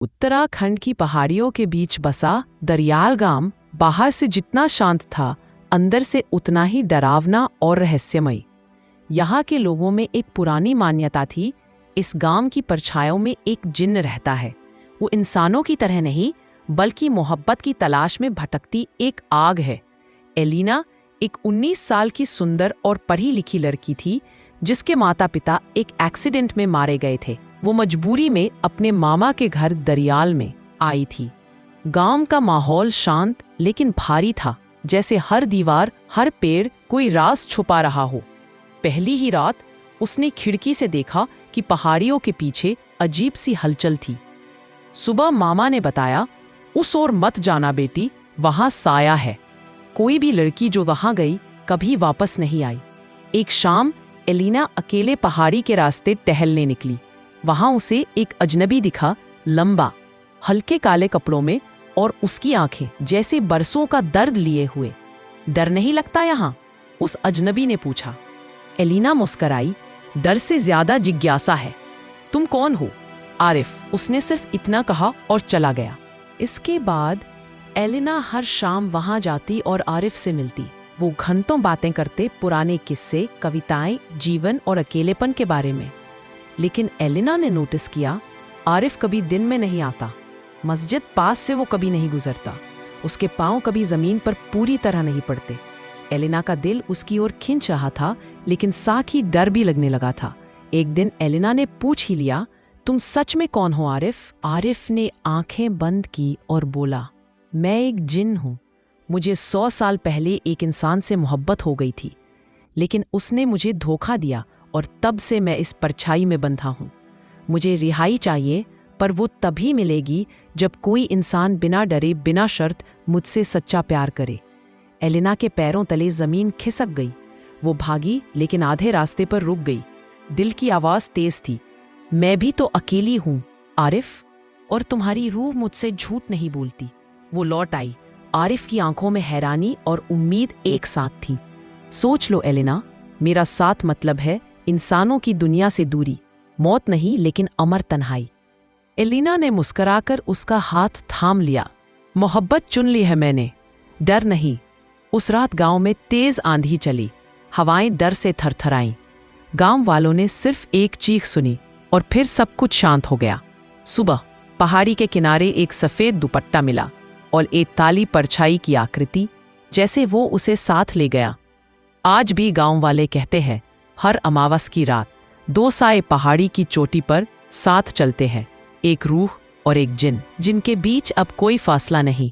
उत्तराखंड की पहाड़ियों के बीच बसा दरियाल गांव बाहर से जितना शांत था, अंदर से उतना ही डरावना और रहस्यमय। यहाँ के लोगों में एक पुरानी मान्यता थी, इस गांव की परछाइयों में एक जिन्न रहता है। वो इंसानों की तरह नहीं, बल्कि मोहब्बत की तलाश में भटकती एक आग है। एलिना एक 19 साल की सुंदर और पढ़ी लिखी लड़की थी, जिसके माता पिता एक एक्सीडेंट में मारे गए थे। वो मजबूरी में अपने मामा के घर दरियाल में आई थी। गांव का माहौल शांत लेकिन भारी था, जैसे हर दीवार, हर पेड़ कोई राज छुपा रहा हो। पहली ही रात उसने खिड़की से देखा कि पहाड़ियों के पीछे अजीब सी हलचल थी। सुबह मामा ने बताया, उस ओर मत जाना बेटी, वहां साया है। कोई भी लड़की जो वहां गई कभी वापस नहीं आई। एक शाम एलिना अकेले पहाड़ी के रास्ते टहलने निकली। वहां उसे एक अजनबी दिखा, लंबा, हल्के काले कपड़ों में, और उसकी आंखें जैसे बरसों का दर्द लिए हुए। डर नहीं लगता यहाँ? उस अजनबी ने पूछा। एलिना मुस्कराई, डर से ज्यादा जिज्ञासा है। तुम कौन हो? आरिफ, उसने सिर्फ इतना कहा और चला गया। इसके बाद एलिना हर शाम वहां जाती और आरिफ से मिलती। वो घंटों बातें करते, पुराने किस्से, कविताएं, जीवन और अकेलेपन के बारे में। लेकिन एलिना ने नोटिस किया, आरिफ कभी दिन में नहीं आता। मस्जिद पास से वो कभी नहीं गुजरता। उसके पांव कभी जमीन पर पूरी तरह नहीं पड़ते। एलिना का दिल उसकी ओर खिंच रहा था, लेकिन साथ ही डर भी लगने लगा था। एक दिन एलिना ने पूछ ही लिया, तुम सच में कौन हो आरिफ? आरिफ ने आंखें बंद की और बोला, मैं एक जिन हूं। मुझे 100 साल पहले एक इंसान से मोहब्बत हो गई थी, लेकिन उसने मुझे धोखा दिया और तब से मैं इस परछाई में बंधा हूं। मुझे रिहाई चाहिए, पर वो तभी मिलेगी जब कोई इंसान बिना डरे, बिना शर्त मुझसे सच्चा प्यार करे। एलिना के पैरों तले जमीन खिसक गई। वो भागी, लेकिन आधे रास्ते पर रुक गई। दिल की आवाज तेज थी, मैं भी तो अकेली हूं आरिफ, और तुम्हारी रूह मुझसे झूठ नहीं बोलती। वो लौट आई। आरिफ की आंखों में हैरानी और उम्मीद एक साथ थी। सोच लो एलिना, मेरा साथ मतलब है इंसानों की दुनिया से दूरी, मौत नहीं लेकिन अमर तन्हाई। एलिना ने मुस्कुराकर उसका हाथ थाम लिया। मोहब्बत चुन ली है मैंने, डर नहीं। उस रात गांव में तेज आंधी चली। हवाएं डर से थरथराईं। गांव वालों ने सिर्फ एक चीख सुनी और फिर सब कुछ शांत हो गया। सुबह पहाड़ी के किनारे एक सफेद दुपट्टा मिला और एक ताली परछाई की आकृति, जैसे वो उसे साथ ले गया। आज भी गांव वाले कहते हैं, हर अमावस की रात 2 साए पहाड़ी की चोटी पर साथ चलते हैं, एक रूह और एक जिन, जिनके बीच अब कोई फासला नहीं।